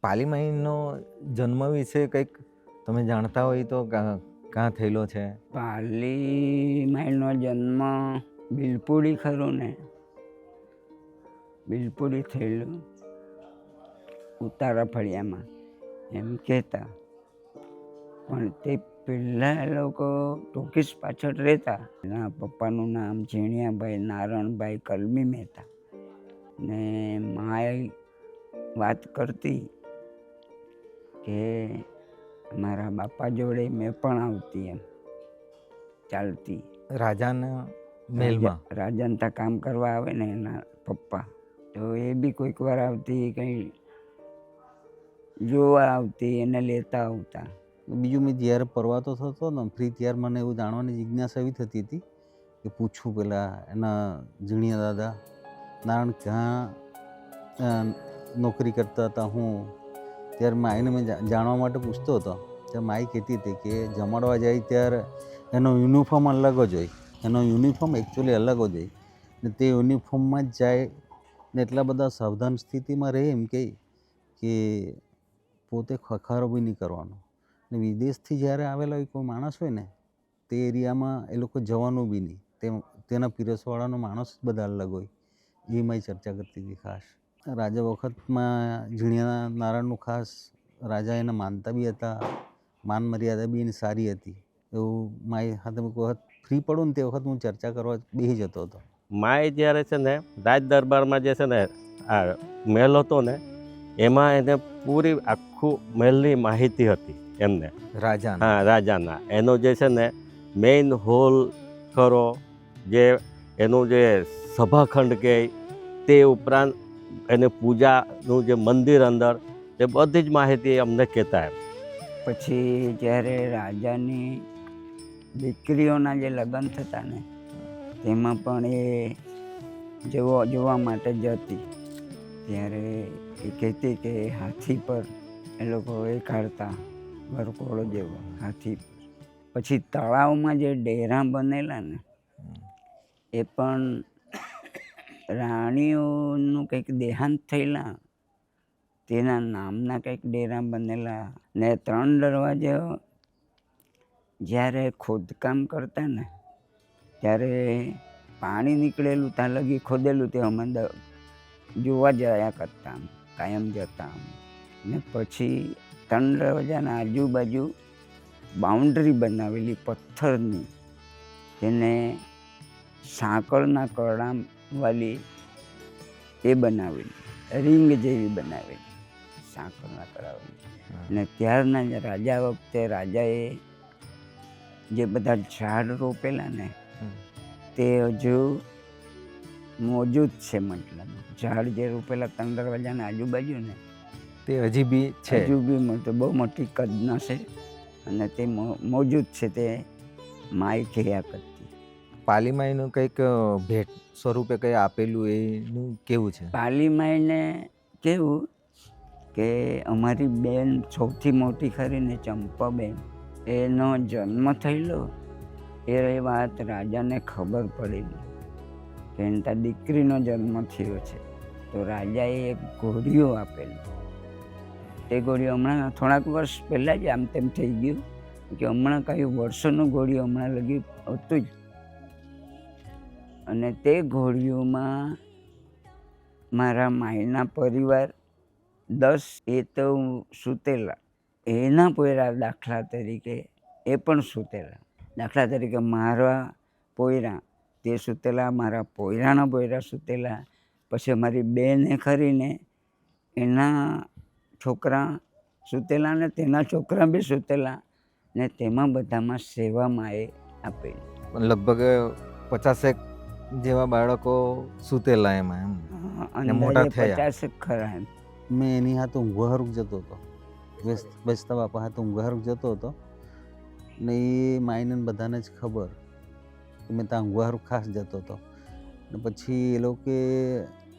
પાલીમાઈનો જન્મ વિશે કંઈક તમે જાણતા હોય તો ક્યાં થયેલો છે? પાલીમાઈનો જન્મ બિલપુડી ખરું ને, બિલપુડી થયેલું ઉતારા ફળિયામાં એમ કહેતા. પણ તે પહેલાં એ લોકો ટોકીસ પાછળ રહેતા. એના પપ્પાનું નામ ઝીણિયાભાઈ નારણભાઈ કલમી મહેતા. ને માએ વાત કરતી કે મારા બાપા જોડે મેં પણ આવતી એમ ચાલતી. રાજાના મહેલમાં? રાજાને ત્યાં કામ કરવા આવે ને એના પપ્પા, તો એ બી કોઈક વાર આવતી, કંઈ જોવા આવતી, એને લેતા આવતા. બીજું મેં જ્યારે પરવાતો થતો ને ફ્રી ત્યારે મને એવું જાણવાની જિજ્ઞાસા એવી થતી હતી કે પૂછું પેલા એના ઝીણિયા દાદા નારાયણ ક્યાં નોકરી કરતા હતા. હું ત્યારે માઈને મેં જાણવા માટે પૂછતો હતો. ત્યારે માઈ કહેતી હતી કે જમાડવા જાય ત્યારે એનો યુનિફોર્મ અલગ જ હોય. એનો યુનિફોર્મ એકચ્યુઅલી અલગ જ હોય ને તે યુનિફોર્મમાં જ જાય ને એટલા બધા સાવધાન સ્થિતિમાં રહે એમ કે પોતે ખખારો બી નહીં કરવાનો. ને વિદેશથી જ્યારે આવેલા હોય કોઈ માણસ હોય ને તે એરિયામાં એ લોકો જવાનું બી નહીં. તેના પીરસવાળાનો માણસ જ બધા અલગ હોય. એ મારી ચર્ચા કરતી હતી ખાસ. રાજા વખતમાં ઝીણિયા નારાયણનું ખાસ રાજા એને માનતા બી હતા, માન મર્યાદા બી એની સારી હતી. એવું મારી સાથે વખત ફ્રી પડું ને તે વખત હું ચર્ચા કરવા બેસી જતો હતો. માએ જ્યારે છે ને રાજ દરબારમાં જે છે ને આ મહેલ હતો ને એમાં એને પૂરી આખું મહેલની માહિતી હતી એમને. રાજા? હા, રાજાના. એનો જે છે ને મેઇન હોલ ખરો, જે એનું જે સભાખંડ કહે, તે ઉપરાંત એને પૂજાનું જે મંદિર અંદર, એ બધી જ માહિતી અમને કહેતા. પછી જ્યારે રાજાની દીકરીઓના જે લગ્ન થતા ને તેમાં પણ એ જોવા માટે જતી. ત્યારે એ કહેતી કે હાથી પર એ લોકો એ કાઢતા વરઘોડો જેવો હાથી પર. પછી તળાવમાં જે ડેરા બનેલા ને એ પણ રાણીઓનું કંઈક દેહાંત થયેલા તેના નામના કંઈક ડેરા બનેલા. ને 3 દરવાજા જ્યારે ખોદકામ કરતા ને ત્યારે પાણી નીકળેલું ત્યાં લગી ખોદેલું તે અમે જોવા જયા કરતા, કાયમ જતા. ને પછી 3 દરવાજાના આજુબાજુ બાઉન્ડ્રી બનાવેલી પથ્થરની, તેને સાંકળના કડાવાળી એ બનાવેલી, રિંગ જેવી બનાવેલી સાંકળના કડાવાળી. ને ત્યારના રાજા વખતે રાજાએ જે બધા ઝાડ રોપેલા ને તે હજુ મોજૂદ છે. મતલબ ઝાડ જે રોપેલા 3 દરવાજાના આજુબાજુ ને તે હજી બી છે? હજુ બી બહુ મોટી કદના છે અને તે મોજૂદ છે. તે માઈ કહેયા કરતી. પાલીમાઈનું કંઈક ભેટ સ્વરૂપે કંઈ આપેલું એનું કેવું છે? પાલીમાઈને કેવું કે અમારી બેન સૌથી મોટી ખરીને ચંપાબેન, એનો જન્મ થયેલો એ વાત રાજાને ખબર પડેલી કે એના દીકરીનો જન્મ થયો છે. તો રાજાએ એક ઘોડીઓ આપેલું. તે ઘોડીઓ હમણાં થોડાક વર્ષ પહેલાં જ આમ તેમ થઈ ગયું કે હમણાં કઈ વર્ષોનું ઘોડીઓ હમણાં લગી હતું જ. અને તે ઘોડીઓમાં મારા માયના પરિવાર 10 એ તો સૂતેલા, એના પોયરા દાખલા તરીકે એ પણ સૂતેલા. દાખલા તરીકે મારા પોયરા તે સૂતેલા, મારા પોયરાના પોયરા સૂતેલા. પછી અમારી બેન ખરીને એના છોકરા સૂતેલા ને તેના છોકરા બી સૂતેલા. ને તેમાં બધામાં સેવામાં એ આપેલી. લગભગ 50 જેવા બાળકો સૂતેલા એમાં એમ, મોટા થયા 50 ખરા એમ. મેં એની હાથે ઊંઘવા હારું જતો હતો, બેસતા બાપા હાથે ઊંઘવા હારું જતો હતો. ને એ માઈને બધાને જ ખબર કે મેં ત્યાં ઊંઘવા હારું ખાસ જતો હતો. ને પછી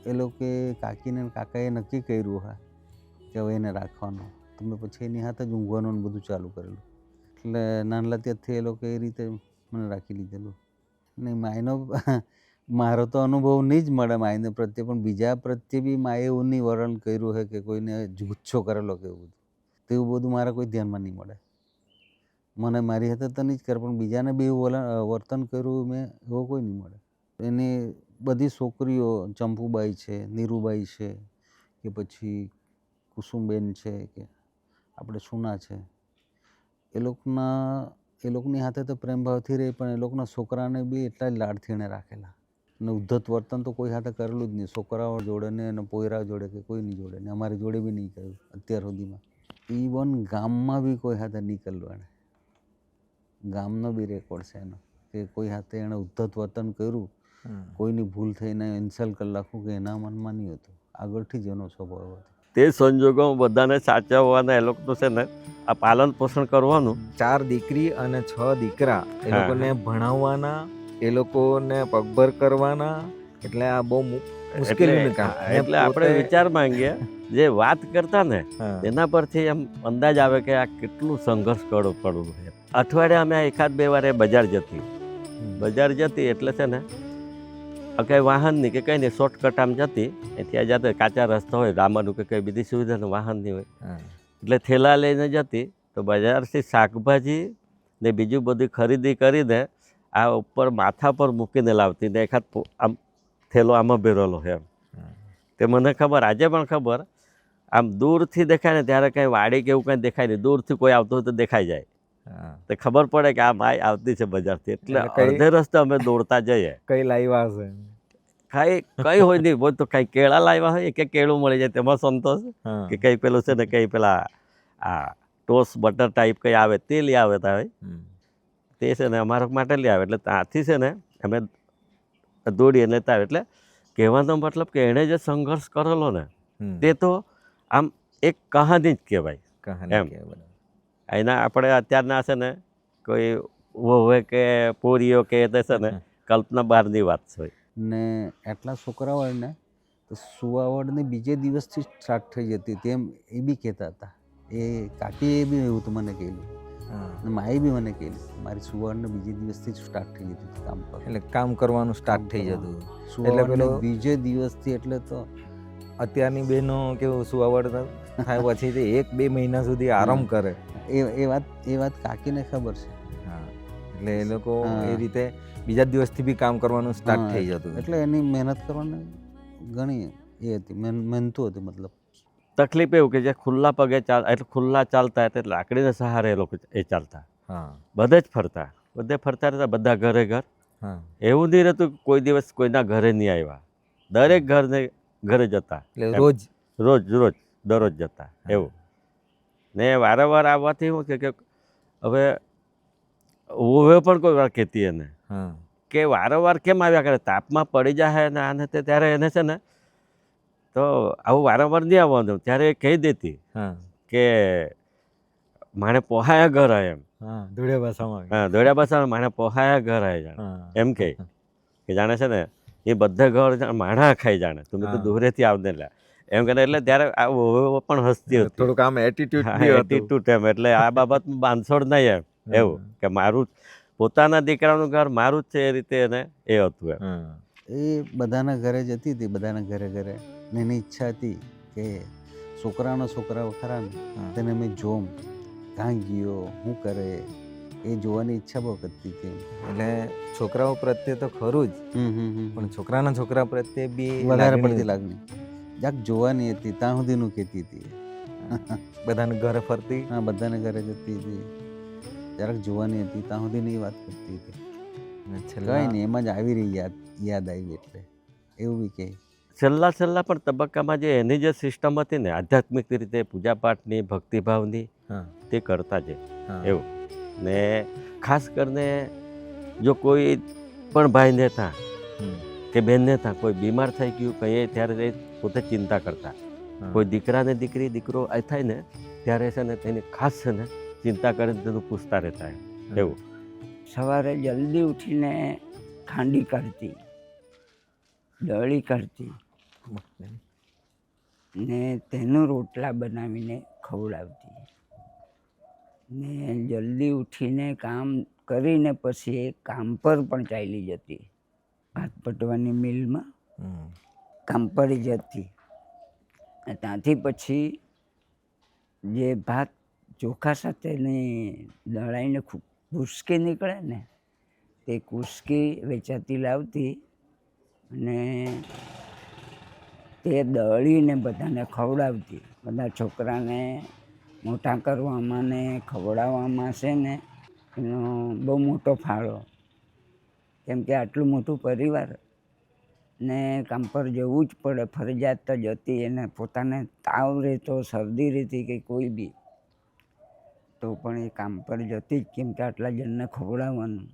એ લોકો કાકીને કાકાએ નક્કી કર્યું હા કે હવે એને રાખવાનો. તો મેં પછી એની હાથે જ ઊંઘવાનું બધું ચાલુ કરેલું. એટલે નાનલા ત્યારથી એ લોકો એ રીતે મને રાખી લીધેલું. ને માયનો મારો તો અનુભવ નહીં જ મળે માયને પ્રત્યે, પણ બીજા પ્રત્યે બી માએ એવું નહીં વર્ણન કર્યું છે કે કોઈને ગુસ્સો કરેલો કે એવું બધું, તેવું બધું મારા કોઈ ધ્યાનમાં નહીં મળે. મને મારી હાથે તો નહીં જ કરે, પણ બીજાને બી એવું વર્તન કર્યું મેં એવો કોઈ નહીં મળે. એની બધી છોકરીઓ ચંપુબાઈ છે, નીરુબાઈ છે, કે પછી કુસુમબેન છે, કે આપણે સુના છે, એ લોકોની હાથે તો પ્રેમ ભાવથી રહી, પણ એ લોકોના છોકરાને બી એટલા જ લાડથી એણે રાખેલા. અને ઉદ્ધત વર્તન તો કોઈ હાથે કરેલું જ નહીં, છોકરાઓ જોડે ને અને પોયરા જોડે કે કોઈની જોડે ને અમારી જોડે બી નહીં કર્યું અત્યાર સુધીમાં. ઇવન ગામમાં બી કોઈ હાથે નહીં કરેલું એણે. ગામનો બી રેકોર્ડ છે એનો કે કોઈ હાથે એણે ઉદ્ધત વર્તન કર્યું, કોઈની ભૂલ થઈને ઇન્સલ્ટ કરી નાખું કે એના મનમાં નહીં હતું. આગળથી જ એનો સ્વભાવ હતો. તે સંજોગોમાં બધાને સાચવવાના, એ લોકોનું છે ને આ પાલન પોષણ કરવાનું. 4 દીકરી અને 6 દીકરા, એ હા. લોકોને ભણાવવાના, એ લોકોને પગભર કરવાના, એટલે આ બહુ મુશ્કેલીનું કામ. અને એટલે આપણે પોતે- વિચાર માંગીએ, જે વાત કરતા ને હા. એના પરથી એમ અંદાજ આવે કે આ કેટલું સંઘર્ષ પડવું છે. અઠવાડિયે અમે એકાદ બે વાર બજાર જતી એટલે છે ને કંઈ વાહન નહીં કે કંઈ નહીં, શોર્ટકટ આમ જતી, એથી આ જતા કાચા રસ્તા હોય, રામાનું કે કંઈ બીજી સુવિધા ને વાહન નહીં હોય, હા. એટલે થેલા લઈને જતી. તો બજારથી શાકભાજી ને બીજું બધી ખરીદી કરીને આ ઉપર માથા પર મૂકીને લાવતી ને એકાદ આમ થેલો આમાં ભરેલો છે એમ. તે મને ખબર, આજે પણ ખબર, આમ દૂરથી દેખાય ને ત્યારે કંઈ વાડી કે એવું કંઈ દેખાય નહીં, દૂરથી કોઈ આવતું હોય તો દેખાઈ જાય, હા. તો ખબર પડે કે આ માય આવતી છે બજારથી. એટલે એટલે કઈ- અડધે રસ્તે અમે દોડતા જઈએ. કઈ લાવ્યા હશે? કઈ હોય નહીં, બોલ તો કંઈ કેળા લાવ્યા હોય કે કેળું મળી જાય તેમાં સંતોષ, હા. કે કંઈ પેલું છે ને કંઈ પેલા આ ટોસ બટર ટાઈપ કંઈ આવે તે લઈ આવે હોય, તે છે ને અમારા માટે લઈ આવે. એટલે ત્યાંથી છે ને અમે દોડીને લેતા આવે. એટલે કહેવાનો મતલબ કે એણે જે સંઘર્ષ કરેલો ને તે તો આમ એક કહાની જ કહેવાય. કહાની એમ. કે બરાબર. એના આપણે અત્યારના છે ને કોઈ વહુએ કે પોરીઓ કે તે છે ને કલ્પના બહારની વાત છે. ને એટલા છોકરાઓ ને તો સુવાવડને બીજે દિવસથી સ્ટાર્ટ થઈ જતી, તેમ એ બી કહેતા હતા. એ કાકીએ બી એવું તો મને કહેલું, હા. અને માએ બી મને કહેલું, મારી સુવાવડને બીજે દિવસથી જ સ્ટાર્ટ થઈ જતી હતી કામ પર. એટલે કામ કરવાનું સ્ટાર્ટ થઈ જતું. સુવાવડને પેલો- બીજે દિવસથી, એટલે તો અત્યારની બહેનો કેવું સુવાવડ થાય પછી 1-2 મહિના સુધી આરામ કરે. એ વાત કાકીને ખબર છે. હા. એટલે એ લોકો હા. એ રીતે બીજા દિવસથી બી કામ કરવાનું સ્ટાર્ટ હા, થઈ જતું. એટલે એની મહેનત કરવાની ઘણી એ હતી, મહેનતું હતી. મતલબ તકલીફ એવું કે જે ખુલ્લા પગે એટલે ખુલ્લા ચાલતા એટલે લાકડીને સહારે એ લોકો એ ચાલતા, હા. બધે ફરતા રહેતા, બધા ઘર. હા. એવું નહીં રહેતું કે કોઈ દિવસ કોઈના ઘરે નહીં આવ્યા, દરેક ઘરે જતા, એટલે રોજ દરરોજ જતા એવું. ને વારંવાર આવવાથી શું કે હવે ઓવે પણ કોઈ વાર કહેતી એને હા. કે વારંવાર કેમ આવ્યા કરે, તાપમાં પડી જાય ને આને તે, ત્યારે એને છે ને તો આવું વારંવાર નહીં આવવાનું, ત્યારે એ કહી દેતી હા. કે માણે પોહાયા ઘર આવે એમ. હા. ધોળિયા ભાષામાં. હા, દોડ્યા પાછા માણે પોહાયા ઘર આવે જાણે હા. એમ કે જાણે છે ને એ બધા ઘર માણા ખાઈ જાણે, તમે તો હા. દૂરેથી આવને લે એમ કરે. એટલે ત્યારે આ વહુ પણ હસતી હતી, થોડુંક આમ એટીટ્યુડ બી હતું. એટીટ્યુડ એમ. એટલે આ બાબતમાં બાંધછોડ નહીં એમ, એવું કે મારું પોતાના દીકરાનું ઘર મારું જ છે, એ રીતે એને એ હતું એમ. હા. એ બધાના ઘરે જતી હતી, બધાના ઘરે ને એની ઈચ્છા હતી કે છોકરાઓ ખરા ને હા. તેને મેં જોમ, ક્યાં ગયો, શું કરે, એ જોવાની ઈચ્છા બહુ કરતી હતી. એટલે છોકરાઓ પ્રત્યે તો ખરું જ, પણ છોકરા પ્રત્યે બી વધારે લાગણી પડતી લાગણી જાક જોવાની હતી. ત્યાં સુધીનું કહેતી હતી. બધાને ઘરે ફરતી. હા, બધાને ઘરે જતી હતી, જરાક જોવાની હતી, ત્યાં સુધીની વાત કરતી હતી. અને કઈ છેલ્લા નહીં, એમાં જ આવી રહી યાદ આવી, એટલે એવું બી કહે. છેલ્લા પણ તબક્કામાં જે એની જે સિસ્ટમ હતી ને આધ્યાત્મિક રીતે પૂજાપાઠની, ભક્તિભાવની, હા. તે કરતા જ હા. એવું. ને ખાસ કરીને જો કોઈ પણ ભાઈને હતા હમ. કે બહેનને હતા કોઈ બીમાર થઈ ગયું કંઈ, ત્યારે એ પોતે ચિંતા કરતા. હા. કોઈ દીકરાને દીકરો આ થાય ને ત્યારે છે ને તેની ખાસ છે ને ચિંતા કરીને તેનું પૂછતા રહેતા એવું. સવારે જલ્દી ઉઠીને ખાંડી કાઢતી, દળી કાઢતી ને તેનું રોટલા બનાવીને ખવડાવતી, ને જલ્દી ઉઠીને કામ કરીને પછી એ કામ પર પણ ચાલી જતી. ભાત પટવાની મિલમાં હમ. કાંપરી જ હતી. અને ત્યાંથી પછી જે ભાત ચોખા સાથેની દળાઈને કુસ્કી નીકળે ને તે કુસ્કી વેચાતી લાવતી અને તે દળીને બધાને ખવડાવતી. બધા છોકરાને મોટા કરવામાં ને ખવડાવવામાં છે ને એનો બહુ મોટો ફાળો. કેમ કે આટલું મોટું પરિવાર ને કામ પર જવું જ પડે, ફરજિયાત જ હતી. એને પોતાને તાવ રહેતો, શરદી રહેતી કે કોઈ બી, તો પણ એ કામ પર જતી જ, કેમ કે આટલા જણને ખવડાવવાનું.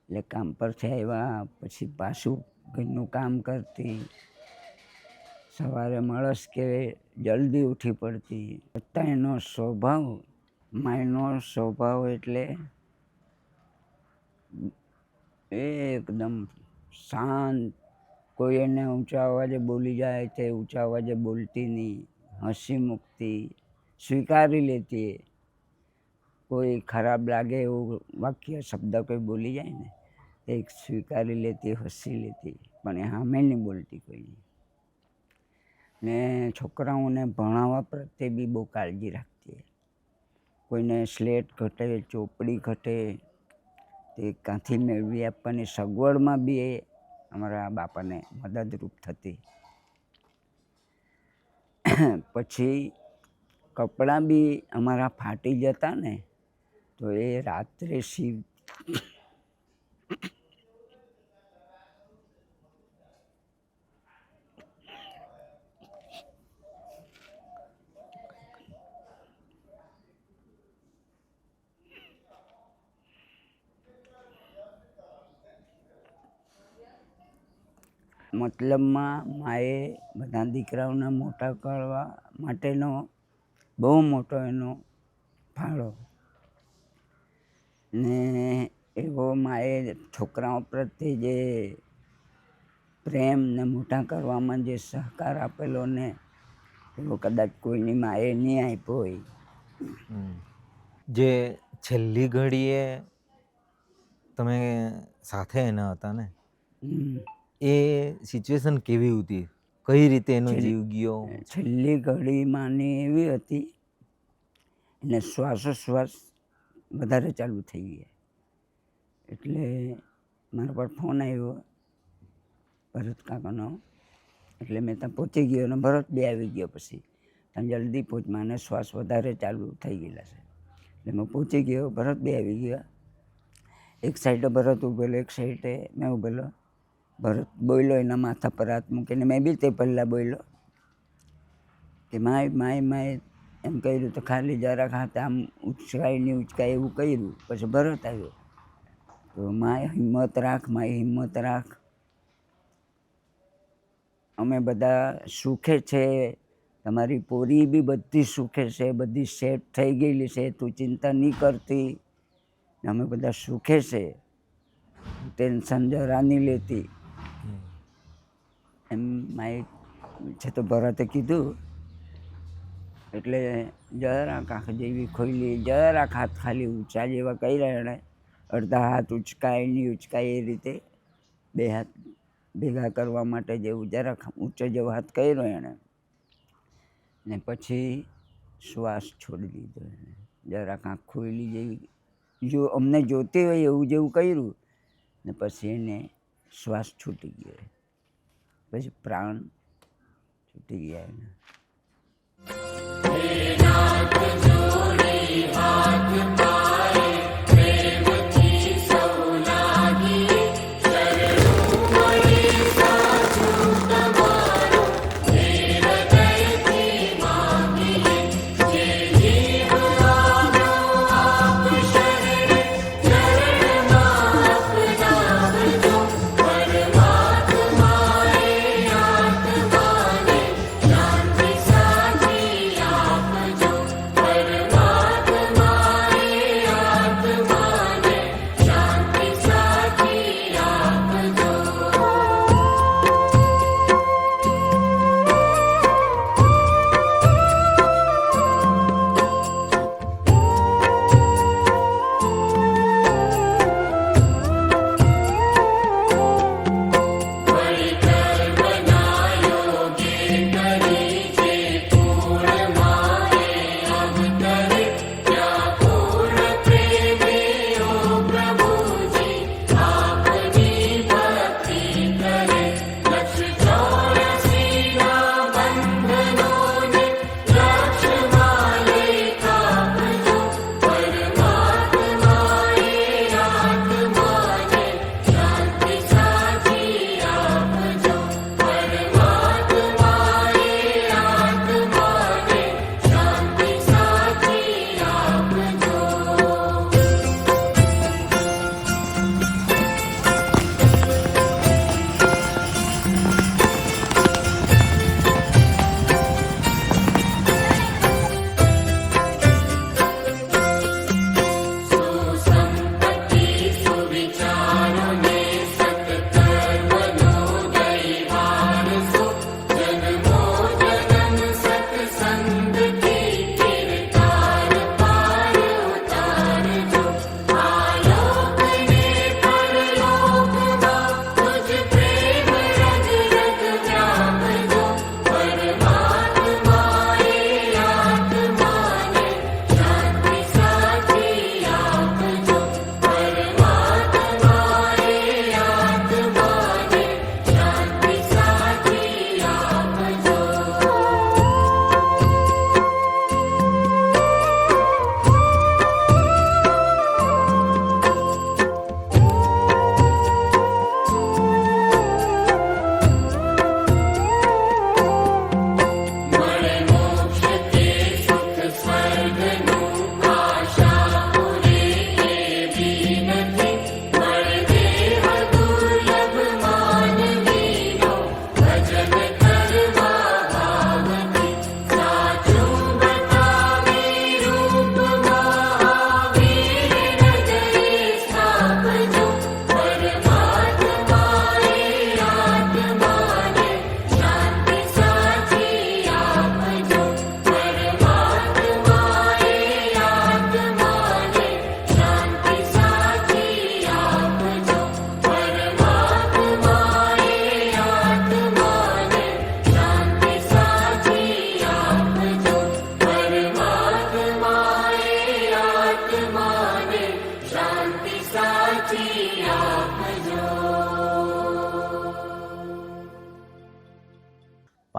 એટલે કામ પરથી આવ્યા પછી પાછું ઘરનું કામ કરતી. સવારે મળસ કે જલ્દી ઉઠી પડતી. છતાં એનો સ્વભાવ, માયનો સ્વભાવ એટલે એકદમ શાંત. કોઈ એને ઊંચા અવાજે બોલી જાય તે ઊંચા અવાજે બોલતી નહીં, હસી મૂકતી, સ્વીકારી લેતી. કોઈ ખરાબ લાગે એવું વાક્ય શબ્દ કોઈ બોલી જાય ને તે સ્વીકારી લેતી, હસી લેતી, પણ એ સામે નહીં બોલતી કોઈ. ને છોકરાઓને ભણાવવા પ્રત્યે બી બહુ કાળજી રાખતી. કોઈને સ્લેટ ઘટે, ચોપડી ઘટે તે ક્યાંથી મેળવી આપવાની સગવડમાં બી એ અમારા બાપાને મદદરૂપ થતી. પછી કપડાં બી અમારા ફાટી જતા ને તો એ રાત્રે મતલબમાં માએ બધા દીકરાઓને મોટા કરવા માટેનો બહુ મોટો એનો ફાળો. ને એવો માએ છોકરાઓ પ્રત્યે જે પ્રેમ ને મોટા કરવામાં જે સહકાર આપેલો ને એવો કદાચ કોઈની માએ નહીં આપ્યો હોય. જે છેલ્લી ઘડીએ તમે સાથે એના હતા ને, એ સિચ્યુએશન કેવી હતી? કઈ રીતે એનો જીવ ગયો? છેલ્લી ઘડી માની એવી હતી, એને શ્વાસોશ્વાસ વધારે ચાલુ થઈ ગયા. એટલે મારા પર ફોન આવ્યો ભરત કાકાનો. એટલે મેં ત્યાં પહોંચી ગયો અને ભરત બી આવી ગયો. પછી ત્યાં જલ્દી પહોંચ, માને શ્વાસ વધારે ચાલુ થઈ ગયેલા છે. એટલે મેં પહોંચી ગયો, ભરત બી આવી ગયા. એક સાઈડે ભરત ઊભેલો, એક સાઈડે મેં ઊભેલો. ભરત બોલ્યો, એના માથા પર હાથ મૂકીને. મેં બી તે પહેલાં બોલ્યો કે માય માય માય એમ કર્યું. તો ખાલી જરાક હાથ આમ ઉચકાય નહીં ઉચકાય એવું કર્યું. પછી ભરત આવ્યો તો માય હિંમત રાખ, માય હિંમત રાખ, અમે બધા સુખે છે, તમારી પોરી બી બધી સુખે છે, બધી સેટ થઈ ગયેલી છે, તું ચિંતા નહીં કરતી, અમે બધા સુખે છે, ટેન્શન જરા નહીં લેતી એમ માય છે. તો ભરતે કીધું એટલે જરાક આંખ જેવી ખોલી, જરાક હાથ ખાલી ઊંચા જેવા કર્યા એણે. અડધા હાથ ઉચકાય નહીં ઉચકાય એ રીતે બે હાથ ભેગા કરવા માટે જેવું જરાક ઊંચો જેવો હાથ કર્યો એણે. ને પછી શ્વાસ છોડી દીધો એણે. જરાક આંખ ખોલી જેવી, જો અમને જોતી હોય એવું જેવું કર્યું ને પછી એને શ્વાસ છૂટી ગયો. પછી પ્રાણ છૂટી ગયા એના.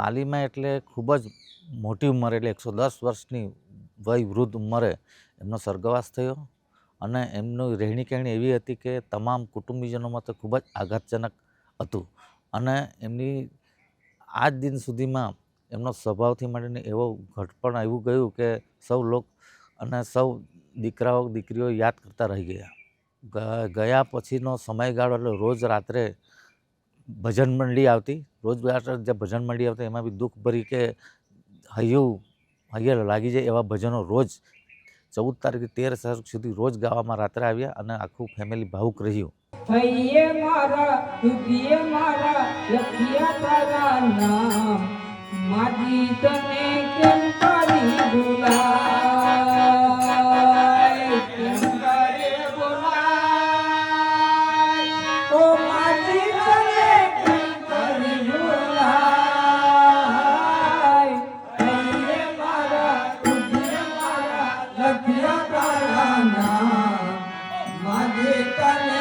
પાલીમાં એટલે ખૂબ જ મોટી ઉંમરે એટલે 110 વર્ષની વય વૃદ્ધ ઉંમરે એમનો સ્વર્ગવાસ થયો અને એમનું રહેણી કહેણી એવી હતી કે તમામ કુટુંબીજનોમાં તો ખૂબ જ આઘાતજનક હતું અને એમની આજ દિન સુધીમાં એમનો સ્વભાવથી માંડીને એવો ઘટપણ આવ્યું ગયું કે સૌ લોક અને સૌ દીકરાઓ દીકરીઓ યાદ કરતા રહી ગયા. ગયા પછીનો સમયગાળો એટલે રોજ રાત્રે ભજન મંડળી આવતી, રોજ રાત્રે જે ભજન મંડળી આવતી એમાં બી દુઃખ ભરી કે હૈયે લાગી જાય એવા ભજનો રોજ 14 તારીખ 13 તારીખ સુધી રોજ ગાવામાં રાત્રે આવ્યા અને આખું ફેમિલી ભાવુક રહ્યું. હૈયે મારા દુધિયે મારા લખિયા તારા નામ, માજી તને કેમ કરી ભૂલાય, કેમ કરે બોલાય, ઓ માજી તને કેમ કરી ભૂલાય. હૈયે મારા દુધિયે મારા લખિયા તારા નામ, માજી તને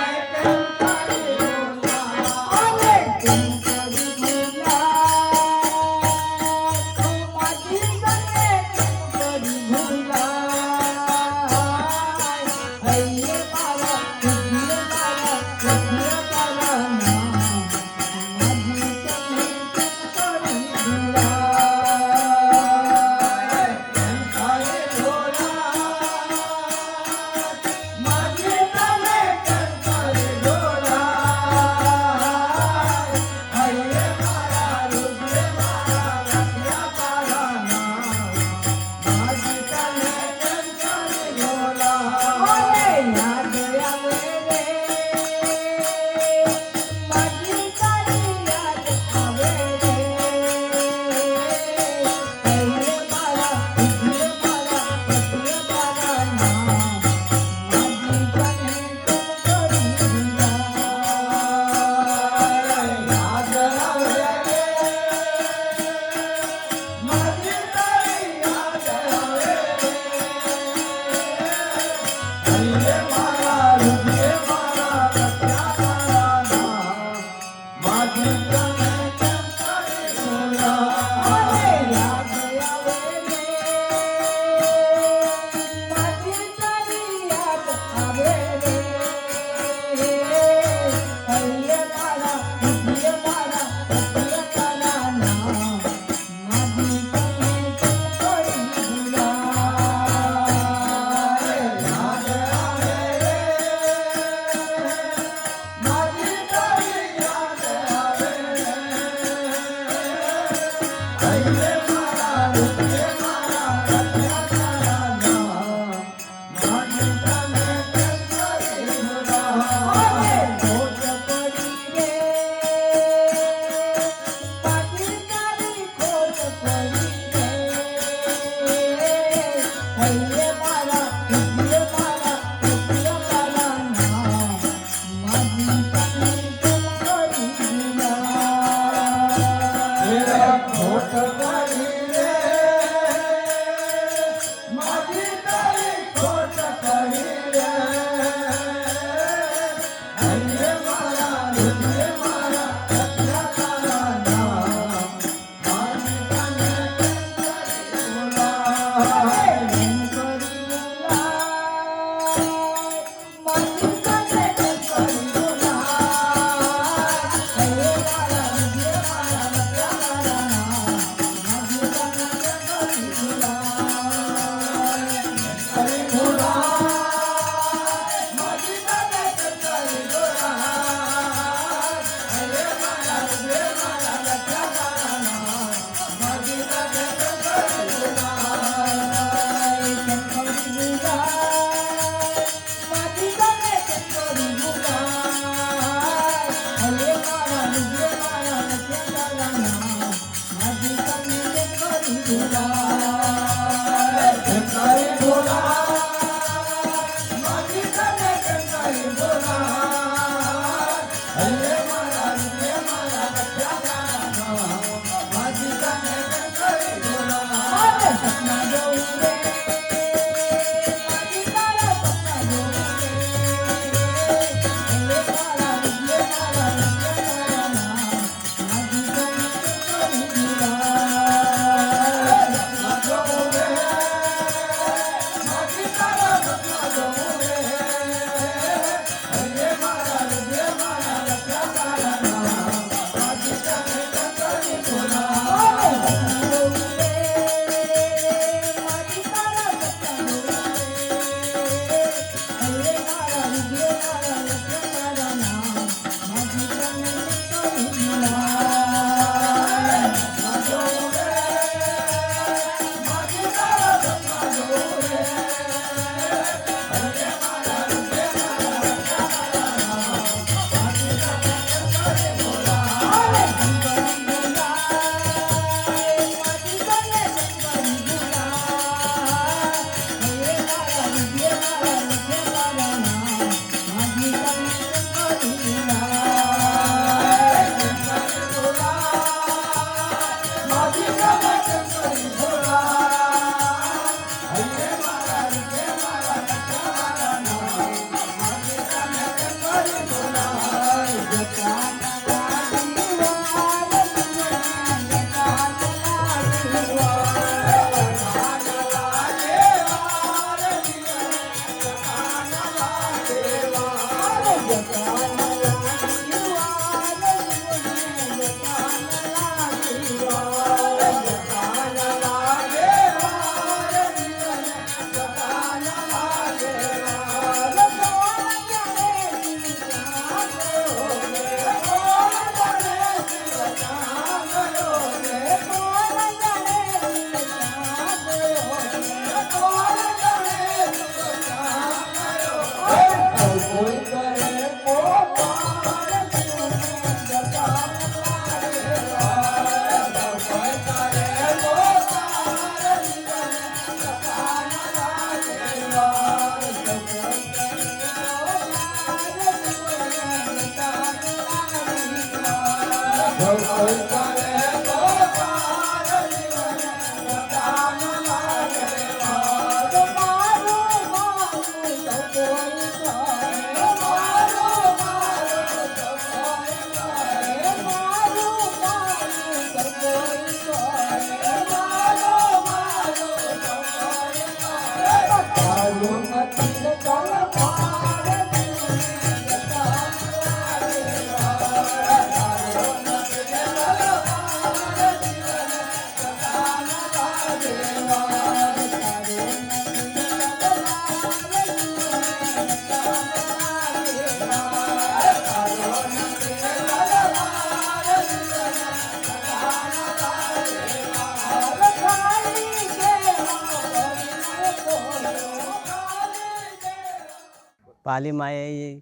પાલીમાં એ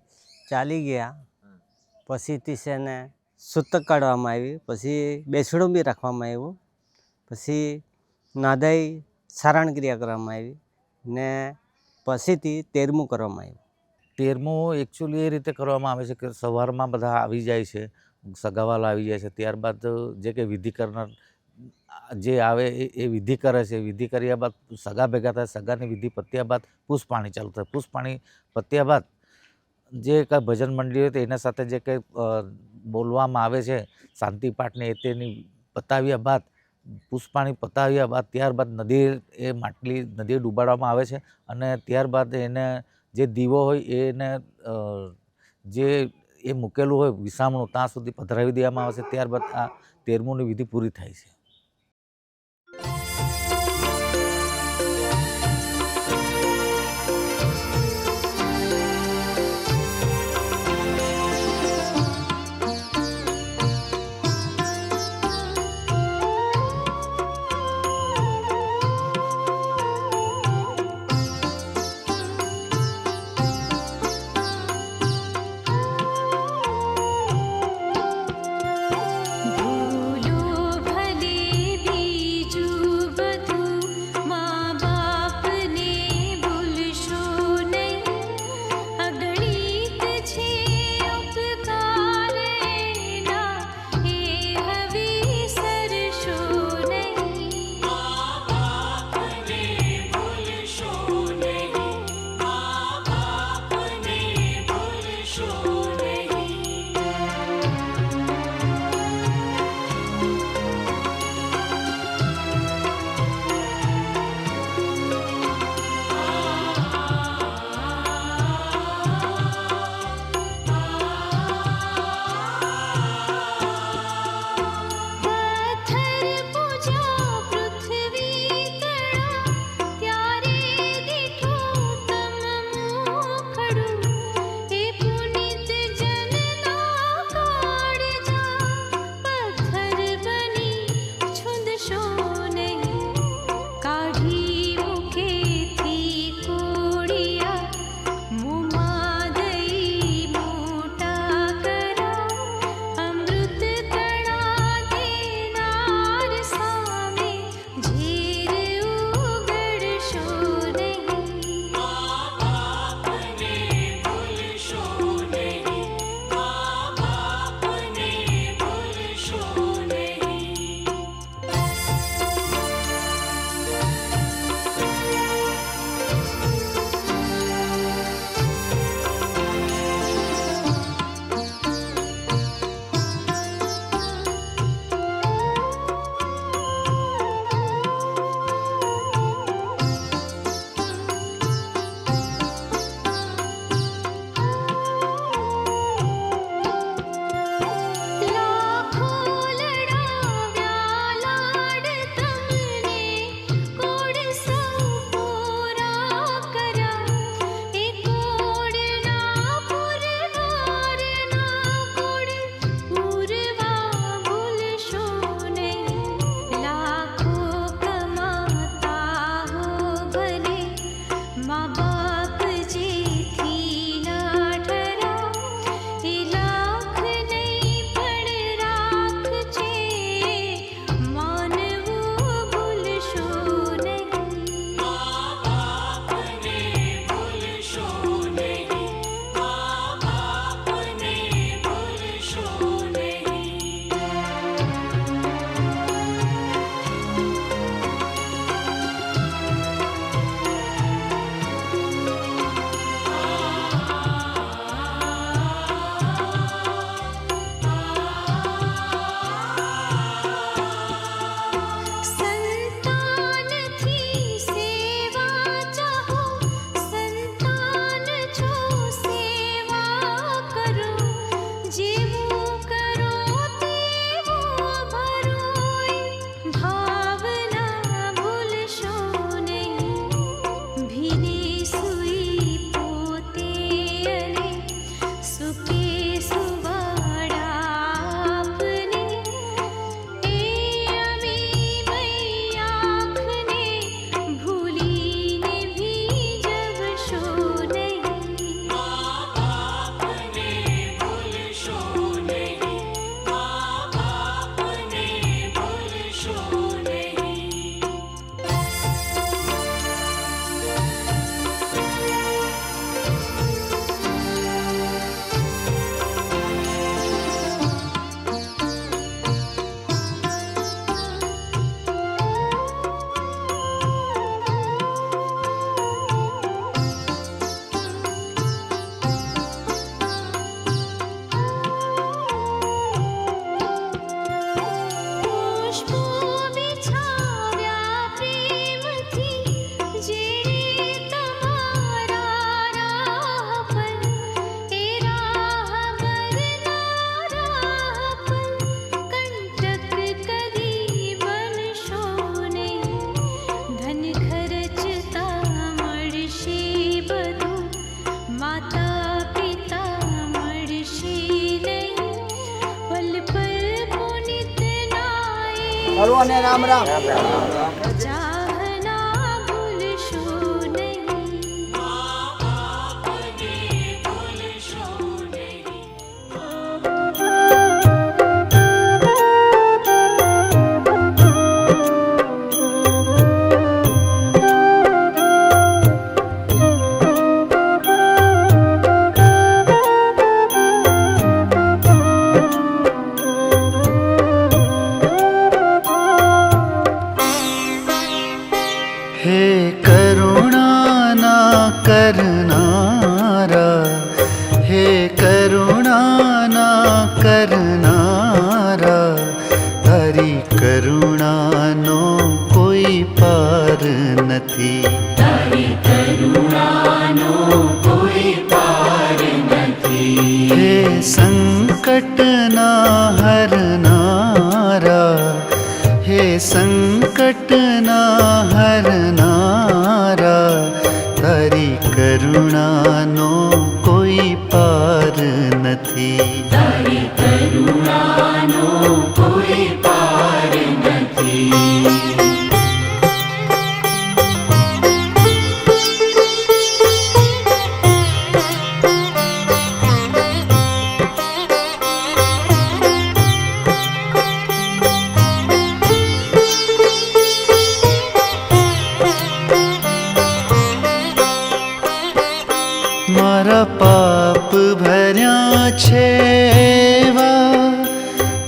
ચાલી ગયા. પછીથી છે ને સૂતક કાઢવામાં આવી, પછી બેસણું બી રાખવામાં આવ્યું, પછી નાદાઈ સારણ ક્રિયા કરવામાં આવી ને પછીથી 13મું કરવામાં આવ્યું. 13મું એકચ્યુઅલી એ રીતે કરવામાં આવે છે કે સવારમાં બધા આવી જાય છે, સગાવાલા આવી જાય છે, ત્યારબાદ જે કંઈ વિધિ કરનાર જે આવે એ વિધિ કરે છે. વિધિ કર્યા બાદ સગા ભેગા થાય, સગાની વિધિ પત્યા બાદ પુષ્પાણી ચાલુ થાય. પુષ્પાણી પત્યા બાદ જે કાંઈ ભજન મંડળી હોય તો એના સાથે જે કંઈ બોલવામાં આવે છે શાંતિ પાઠને એ તેની પતાવ્યા બાદ, પુષ્પાણી પતાવ્યા બાદ ત્યારબાદ એ માટલી નદીએ ડૂબાડવામાં આવે છે અને ત્યારબાદ એને જે દીવો હોય એને જે એ મૂકેલું હોય વિસામણું ત્યાં સુધી પધરાવી દેવામાં આવે છે. ત્યારબાદ આ 13મુંની વિધિ પૂરી થાય છે. ભૂલો ભલે બોલો અને રામ રામ. चाहना भूलशो नहीं हे करुणा ना करनारा, हे करुणा ना करनारा, तारी करुणानो कोई पार नथी, तारी करुणानो कोई पार नथी। हे संकट ना हरनारा, हे संकट ना हरनारा, तारी करुणानो कोई पार नथी, तारी करुणानो कोई पार नथी। मारा पाप भर्या छेवा,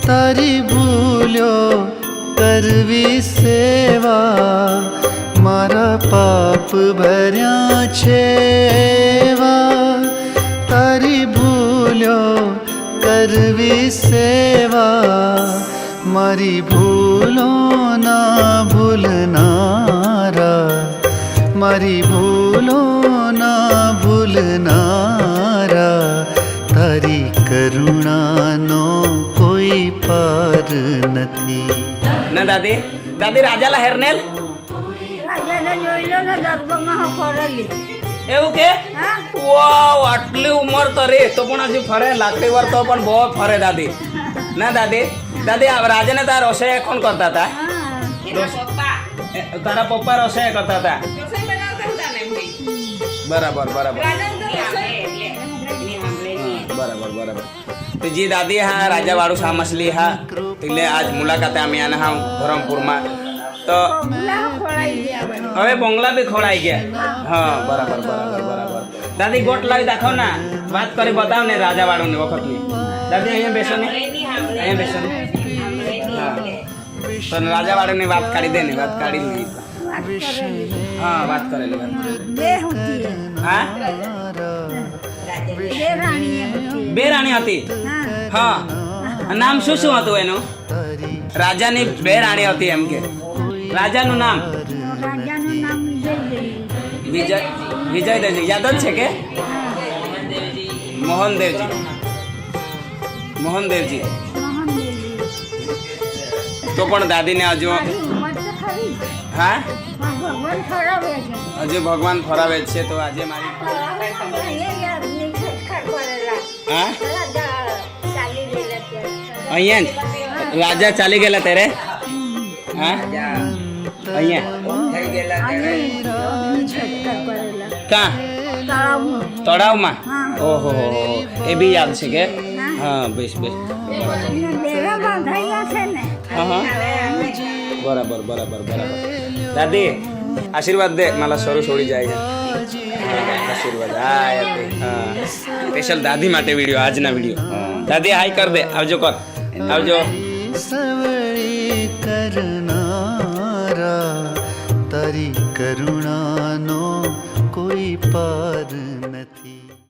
तारी भूल्यो करवी सेवा, मारा पाप भर्या छेवा, तारी भूल्यो करवी सेवा, मारी भूलो ना भूलनारा, मारी भूलो ना भूलनारा, तारी करुणानो कोई पार नथी। ના દાદી દાદી રાજાલા હેરનેલ રાજાને જોઈ લો ને દરબારમાં ફરેલી. એવું કે વાવ આટલી ઉંમર તો રે તો પણ હજી ફરે લાકડી વાર તો પણ બહુ ફરે દાદી. ના દાદી દાદી આ રાજાને તારા રસોઈ કોણ કરતા હતા? તારા પપ્પા રસોઈ કરતા હતા. બરાબર બરાબર બરાબર બરાબર. તો જી દાદી હા રાજા વાળું સામસલી હા એટલે આજ મુલાકાતે અમે આના હા ધરમપુરમાં તો હવે બોંગલા બી ખોળાઈ ગયા. હા બરાબર બરાબર બરાબર. દાદી ગોટ લાવી દાખવ ના વાત કરી બતાવ ને રાજા વાળું વખતની. દાદી અહીંયા બેસો ને અહીંયા બેસો ને. હા તો રાજા વાળુની વાત કાઢી દે ને વાત કાઢી નહીં. હા વાત કરેલી વાત હા બે રાણી હતી. હા નામ શું શું હતું એનું? રાજાની બે રાણી હતી એમ કે. રાજાનું નામ વિજય વિજયદેવજી યાદ જ છે કે? મોહનદેવજી મોહનદેવજી. તો પણ દાદીને હજુ હા હજુ ભગવાન ફરાવે જ છે. તો આજે મારી હા અહીંયા જ રાજા ચાલી ગયેલા ત્યારે હા અહીંયા કા તળાવમાં? ઓહો એ બી યાદ છે કે? હા બેસ બેસ. હા હા બરાબર બરાબર બરાબર. દાદી આશીર્વાદ દે મારા સ્વરૂપ છોડી જાય છે. આશીર્વાદ હા સ્પેશિયલ દાદી માટે વિડીયો આજના વિડીયો. દાદી હાઈ કર દે. આવજો કર આવજો. સવળી કરનારા, તારી કરુણાનો કોઈ પાર નથી.